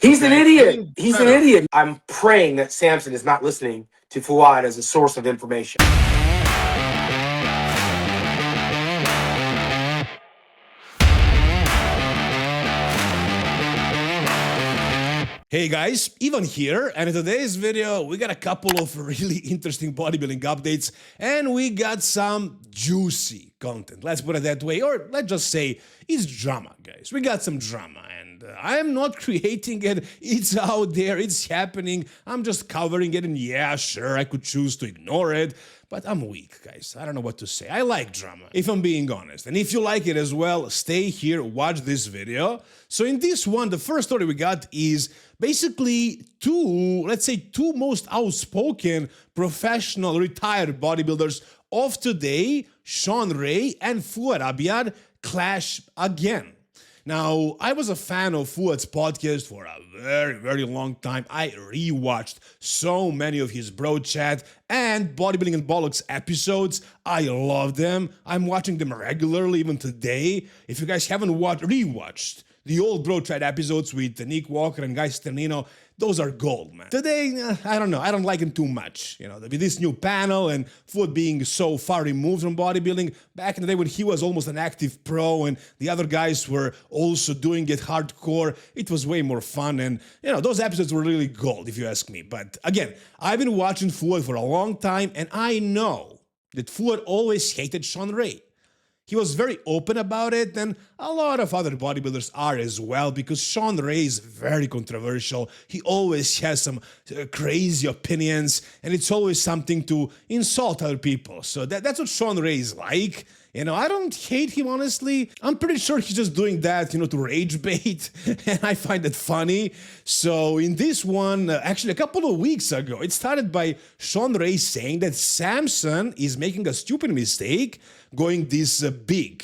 He's an Okay, idiot. getting He's an better. idiot. I'm praying that Samson is not listening to Fouad as a source of information. Hey guys, Ivan here, and in today's video we got a couple of really interesting bodybuilding updates and we got some juicy content, let's put it that way, or let's just say it's drama, guys. We got some drama and I'm not creating it, it's out there, it's happening, I'm just covering it, and yeah, sure, I could choose to ignore it, but I'm weak, guys. I don't know what to say. I like drama, if I'm being honest. And if you like it as well, stay here, watch this video. So in this one, the first story we got is basically two most outspoken professional retired bodybuilders of today, Shawn and Fouad clash again. Now, I was a fan of Fouad's podcast for a very long time. I rewatched so many of his Bro Chat and Bodybuilding and Bollocks episodes. I love them. I'm watching them regularly, even today. If you guys haven't rewatched the old Bro Chat episodes with Nick Walker and Guy Sternino, those are gold, man. Today, I don't know, I don't like him too much. You know, with this new panel and Fouad being so far removed from bodybuilding, back in the day when he was almost an active pro and the other guys were also doing it hardcore, it was way more fun, and you know, those episodes were really gold, if you ask me. But again, I've been watching Fouad for a long time, and I know that Fouad always hated Shawn. He was very open about it, and a lot of other bodybuilders are as well, because Shawn is very controversial. He always has some crazy opinions, and it's always something to insult other people. So that's what Shawn is like. You know, I don't hate him, honestly. I'm pretty sure he's just doing that, you know, to rage bait, and I find it funny. So in this one, actually a couple of weeks ago, it started by Shawn saying that Samson is making a stupid mistake going this big,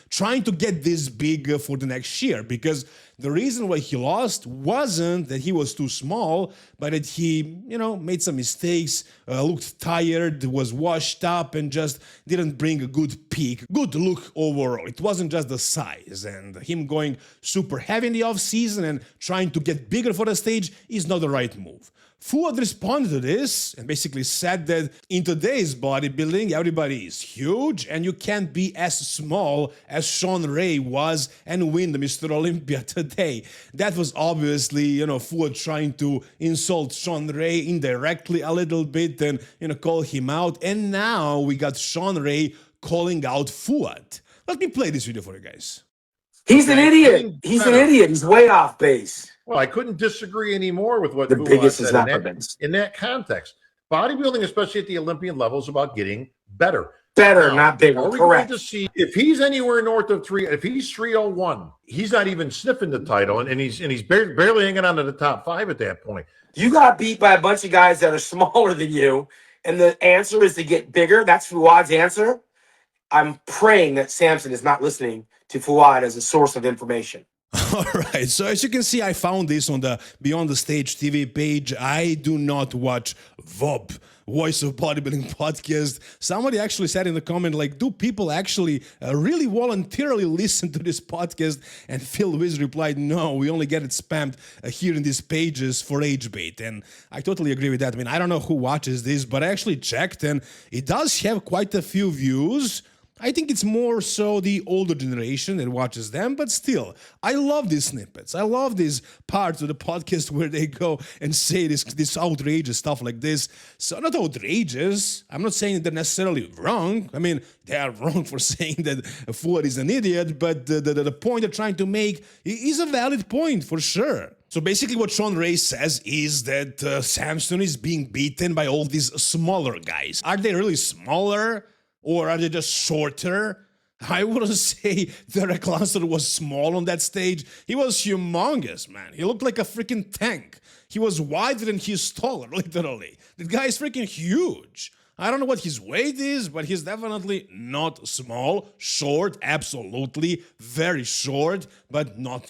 trying to get this big for the next year, because the reason why he lost wasn't that he was too small, but that he, you know, made some mistakes, looked tired, was washed up, and just didn't bring a good peak, good look overall. It wasn't just the size, and him going super heavy in the off season and trying to get bigger for the stage is not the right move. Fouad responded to this and basically said that in today's bodybuilding, everybody is huge and you can't be as small as Shawn was and win the Mr. Olympia today. That was obviously, you know, Fouad trying to insult Shawn indirectly a little bit and, you know, call him out. And now we got Shawn calling out Fouad. Let me play this video for you guys. He's an idiot. He's an idiot. He's way off base. Well, I couldn't disagree anymore with what The Fouad biggest said has never been. in that context. Bodybuilding, especially at the Olympian level, is about getting better. Better, Now, not bigger. are we Correct. going to see if he's anywhere north of if he's 301, he's not even sniffing the title, and he's barely hanging on to the top 5 at that point. You got beat by a bunch of guys that are smaller than you, and the answer is to get bigger. That's Fouad's answer. I'm praying that Samson is not listening to Fouad as a source of information. All right, so as you can see, I found this on the Beyond the Stage TV page. I do not watch VOB, Voice of Bodybuilding podcast. Somebody actually said in the comment, like, do people actually really voluntarily listen to this podcast? And Phil Wiz replied, no, we only get it spammed here in these pages for age bait. And I totally agree with that. I mean, I don't know who watches this, but I actually checked, and it does have quite a few views. I think it's more so the older generation that watches them, but still, I love these snippets. I love these parts of the podcast where they go and say this outrageous stuff like this. So not outrageous. I'm not saying they're necessarily wrong. I mean, they are wrong for saying that Fouad is an idiot, but the point they're trying to make is a valid point for sure. So basically what Shawn says is that Samson is being beaten by all these smaller guys. Are they really smaller? Or are they just shorter? I wouldn't say Derek Lancer was small on that stage. He was humongous, man. He looked like a freaking tank. He was wider than he's taller, literally. The guy is freaking huge. I don't know what his weight is, but he's definitely not small. Short, absolutely. Very short, but not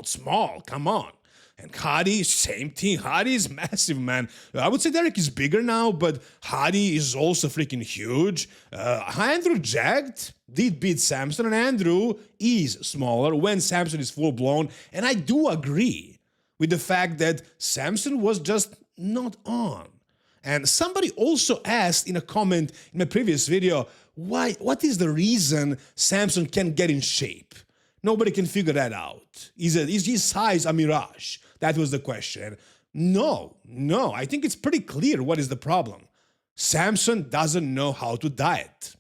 small. Come on. And Hadi, same thing. Hadi is massive, man. I would say Derek is bigger now, but Hadi is also freaking huge. Andrew Jagged did beat Samson, and Andrew is smaller when Samson is full-blown. And I do agree with the fact that Samson was just not on. And somebody also asked in a comment in my previous video, what is the reason Samson can't get in shape? Nobody can figure that out. Is his size a mirage? That was the question. No, I think it's pretty clear what is the problem. Samson doesn't know how to diet.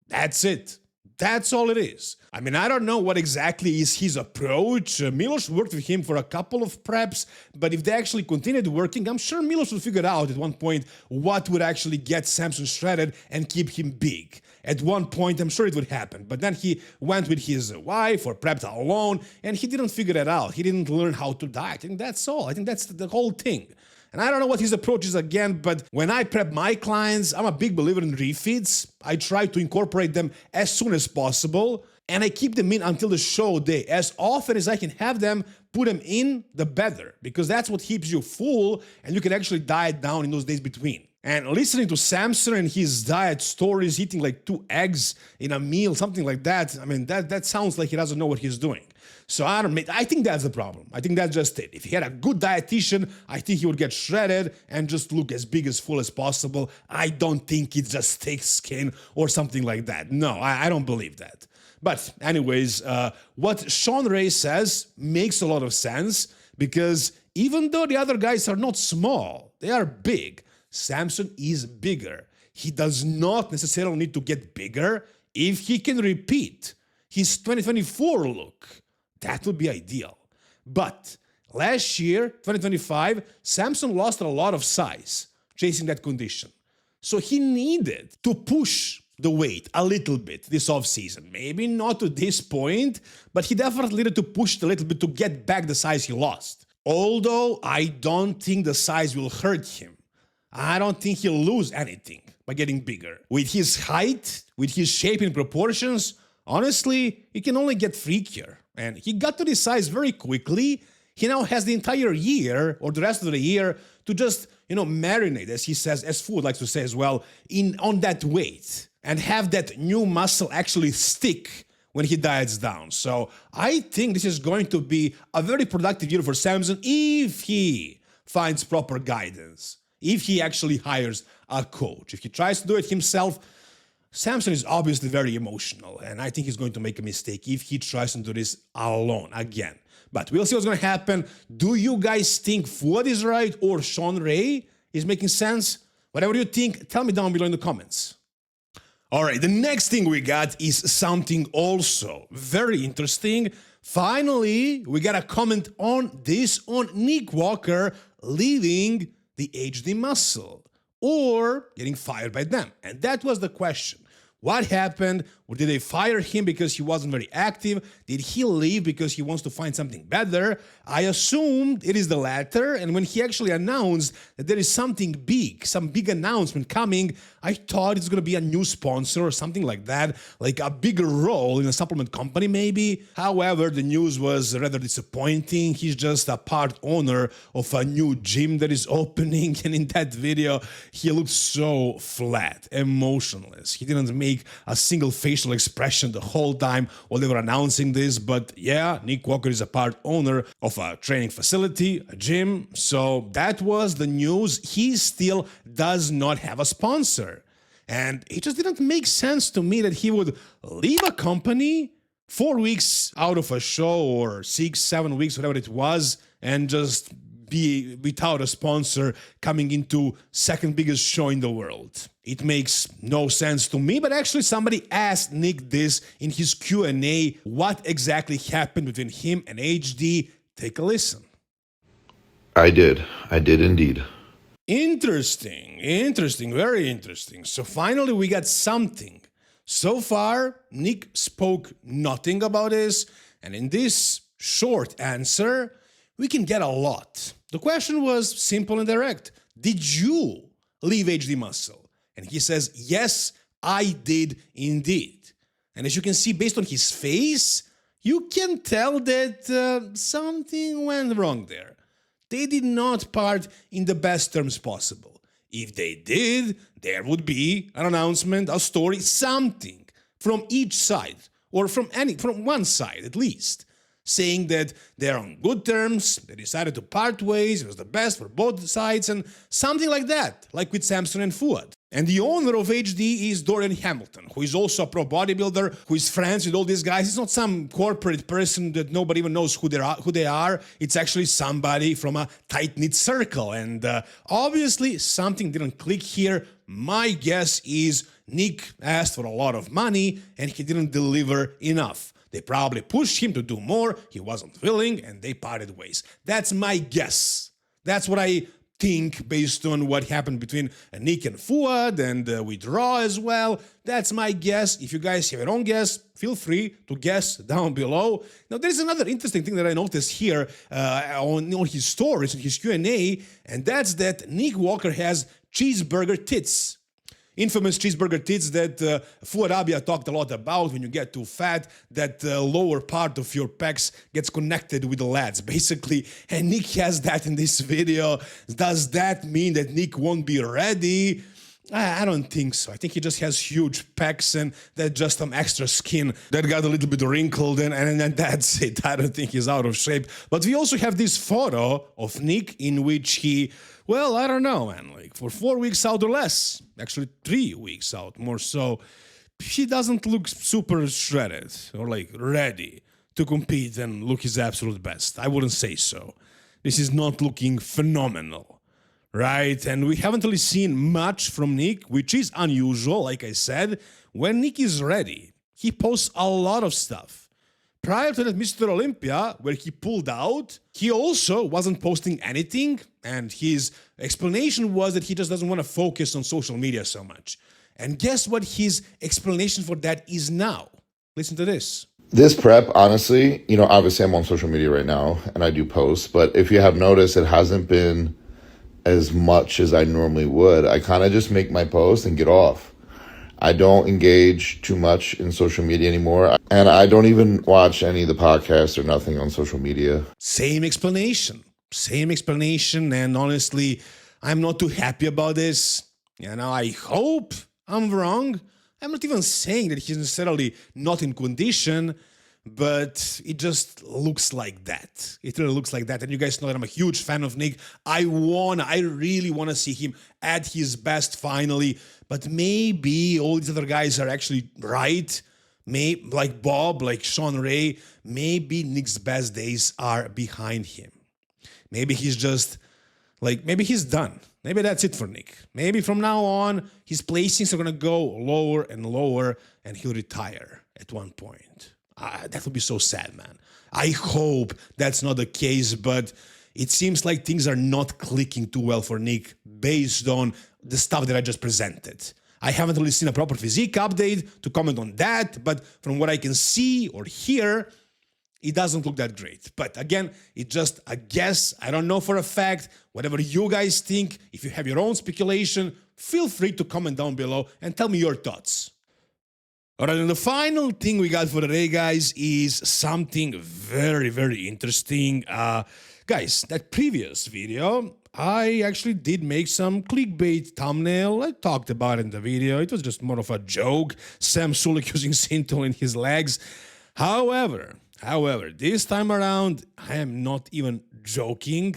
That's it. That's all it is. I mean, I don't know what exactly is his approach. Milos worked with him for a couple of preps, but if they actually continued working, I'm sure Milos would figure out at one point what would actually get Samson shredded and keep him big. At one point, I'm sure it would happen, but then he went with his wife or prepped alone, and he didn't figure that out. He didn't learn how to diet, and that's all. I think that's the whole thing. And I don't know what his approach is again, but when I prep my clients, I'm a big believer in refeeds. I try to incorporate them as soon as possible, and I keep them in until the show day. As often as I can have them, put them in, the better, because that's what keeps you full, and you can actually diet down in those days between. And listening to Samson and his diet stories, eating like 2 eggs in a meal, something like that, I mean, that sounds like he doesn't know what he's doing. So I think that's the problem. I think that's just it. If he had a good dietitian, I think he would get shredded and just look as big as full as possible. I don't think it's just thick skin or something like that. No, I don't believe that. But anyways, what Shawn Ray says makes a lot of sense, because even though the other guys are not small, they are big. Samson is bigger. He does not necessarily need to get bigger if he can repeat his 2024 look. That would be ideal. But last year, 2025, Samson lost a lot of size chasing that condition. So he needed to push the weight a little bit this offseason. Maybe not to this point, but he definitely needed to push it a little bit to get back the size he lost. Although I don't think the size will hurt him. I don't think he'll lose anything by getting bigger. With his height, with his shape and proportions, honestly, he can only get freakier. And he got to this size very quickly. He now has the entire year, or the rest of the year, to just, marinate, as he says, as Fouad likes to say as well, on that weight. And have that new muscle actually stick when he diets down. So I think this is going to be a very productive year for Samson if he finds proper guidance. If he actually hires a coach. If he tries to do it himself, Samson is obviously very emotional, and I think he's going to make a mistake if he tries to do this alone again. But we'll see what's going to happen. Do you guys think Fouad is right or Shawn Ray is making sense? Whatever you think, tell me down below in the comments. All right, the next thing we got is something also very interesting. Finally, we got a comment on this on Nick Walker leaving the HD Muscle or getting fired by them. And that was the question. What happened? Or did they fire him because he wasn't very active? Did he leave because he wants to find something better? I assumed it is the latter, and when he actually announced that there is something big, some big announcement coming, I thought it's going to be a new sponsor or something like that, like a bigger role in a supplement company maybe. However, the news was rather disappointing. He's just a part owner of a new gym that is opening, and in that video, he looked so flat, emotionless. He didn't make a single facial expression the whole time while they were announcing this, but yeah, Nick Walker is a part owner of a training facility, a gym, so that was the news. He still does not have a sponsor, and it just didn't make sense to me that he would leave a company 4 weeks out of a show, or 6, 7 weeks, whatever it was, and just be without a sponsor coming into second biggest show in the world. It makes no sense to me, but actually somebody asked Nick this in his Q&A, what exactly happened between him and HD. Take a listen. I did indeed. Interesting, very interesting. So finally we got something. So far, Nick spoke nothing about this, and in this short answer, we can get a lot. The question was simple and direct. Did you leave HD Muscle? And he says, yes, I did indeed. And as you can see, based on his face, you can tell that something went wrong there. They did not part in the best terms possible. If they did, there would be an announcement, a story, something from each side, or from one side at least. saying that they're on good terms, they decided to part ways, it was the best for both sides, and something like that, like with Samson and Fouad. And the owner of HD is Dorian Hamilton, who is also a pro bodybuilder, who is friends with all these guys. It's not some corporate person that nobody even knows who they are. It's actually somebody from a tight-knit circle. And obviously, something didn't click here. My guess is Nick asked for a lot of money, and he didn't deliver enough. They probably pushed him to do more, he wasn't willing, and they parted ways. That's my guess. That's what I think based on what happened between Nick and Fouad and with Raw as well. That's my guess. If you guys have your own guess, feel free to guess down below. Now, there's another interesting thing that I noticed here on his stories, in his Q&A, and that's that Nick Walker has cheeseburger tits. Infamous cheeseburger tits that Fouad Abia talked a lot about. When you get too fat, that lower part of your pecs gets connected with the lats, basically. And Nick has that in this video. Does that mean that Nick won't be ready? I don't think so. I think he just has huge pecs and that's just some extra skin that got a little bit wrinkled and that's it. I don't think he's out of shape. But we also have this photo of Nick in which he, well, I don't know, man, like for 4 weeks out or less, actually 3 weeks out more so, he doesn't look super shredded or like ready to compete and look his absolute best. I wouldn't say so. This is not looking phenomenal. Right, and we haven't really seen much from Nick, which is unusual, like I said. When Nick is ready, he posts a lot of stuff. Prior to that Mr. Olympia, where he pulled out, he also wasn't posting anything, and his explanation was that he just doesn't want to focus on social media so much. And guess what his explanation for that is now? Listen to this. This prep, honestly, obviously I'm on social media right now and I do post, but if you have noticed, it hasn't been as much as I normally would. I kind of just make my post and get off. I don't engage too much in social media anymore, and I don't even watch any of the podcasts or nothing on social media. Same explanation, and honestly, I'm not too happy about this. I hope I'm wrong. I'm not even saying that he's necessarily not in condition, but it just looks like that. It really looks like that. And you guys know that I'm a huge fan of Nick. I really want to see him at his best finally. But maybe all these other guys are actually right. Maybe like Bob, like Shawn Ray, maybe Nick's best days are behind him. Maybe he's just maybe he's done. Maybe that's it for Nick. Maybe from now on, his placings are going to go lower and lower and he'll retire at one point. That would be so sad, man. I hope that's not the case, but it seems like things are not clicking too well for Nick based on the stuff that I just presented. I haven't really seen a proper physique update to comment on that, but from what I can see or hear, it doesn't look that great. But again, it's just a guess. I don't know for a fact. Whatever you guys think, if you have your own speculation, feel free to comment down below and tell me your thoughts. Alright, and the final thing we got for today, guys, is something very, very interesting. Guys, that previous video, I actually did make some clickbait thumbnail. I talked about it in the video. It was just more of a joke. Sam Sulek using Synthol in his legs. However, this time around, I am not even joking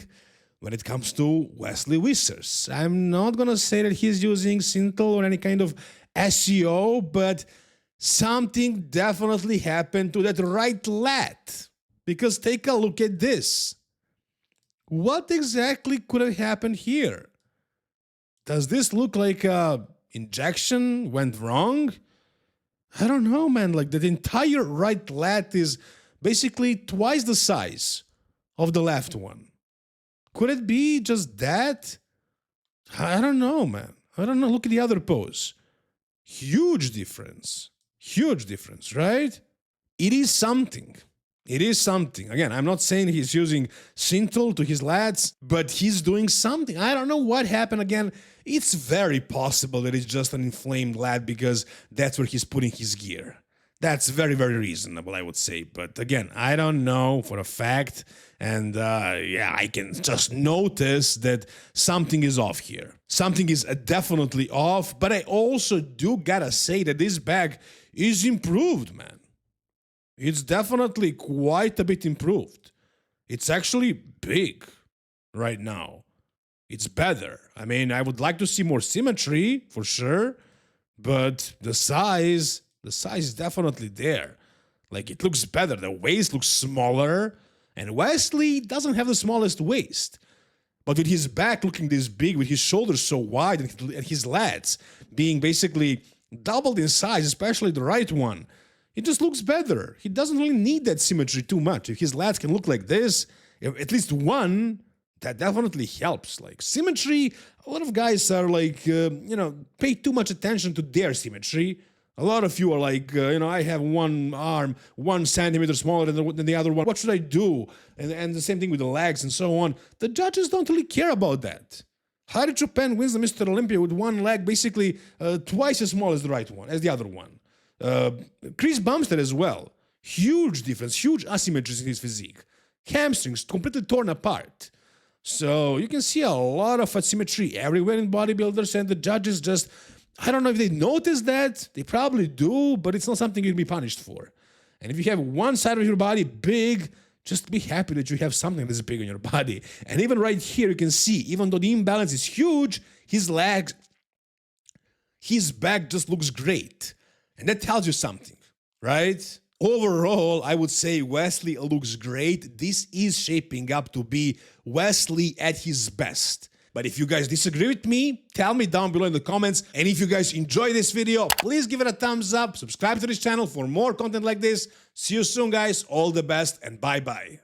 when it comes to Wesley Vissers. I'm not going to say that he's using Synthol or any kind of SEO, but something definitely happened to that right lat. Because take a look at this. What exactly could have happened here? Does this look like a injection went wrong? I don't know, man. Like the entire right lat is basically twice the size of the left one. Could it be just that? I don't know, man. I don't know. Look at the other pose. Huge difference. Huge difference, right? It is something. It is something. Again, I'm not saying he's using Synthol to his lats, but he's doing something. I don't know what happened. Again, it's very possible that it's just an inflamed lat because that's where he's putting his gear. That's very, very reasonable, I would say. But again, I don't know for a fact. And yeah, I can just notice that something is off here. Something is definitely off. But I also do gotta say that this bag is improved, man. It's definitely quite a bit improved. It's actually big right now. It's better. I mean, I would like to see more symmetry for sure, but the size is definitely there. Like, it looks better. The waist looks smaller, and Wesley doesn't have the smallest waist. But with his back looking this big, with his shoulders so wide, and his lats being basically doubled in size, especially the right one, it just looks better. He doesn't really need that symmetry too much. If his lats can look like this, at least one, that definitely helps. Like, symmetry, a lot of guys are like, pay too much attention to their symmetry. A lot of you are like, I have one arm 1 centimeter smaller than the other one. What should I do? And the same thing with the legs and so on. The judges don't really care about that. Heidi Chopin wins the Mr. Olympia with one leg basically twice as small as the other one. Chris Bumstead as well. Huge difference, huge asymmetries in his physique. Hamstrings completely torn apart. So you can see a lot of asymmetry everywhere in bodybuilders, and the judges just, I don't know if they notice that. They probably do, but it's not something you'd be punished for. And if you have one side of your body big, just be happy that you have something that's big on your body. And even right here, you can see, even though the imbalance is huge, his legs, his back just looks great. And that tells you something, right? Overall, I would say Wesley looks great. This is shaping up to be Wesley at his best. But if you guys disagree with me, tell me down below in the comments. And if you guys enjoy this video, please give it a thumbs up. Subscribe to this channel for more content like this. See you soon, guys. All the best and bye-bye.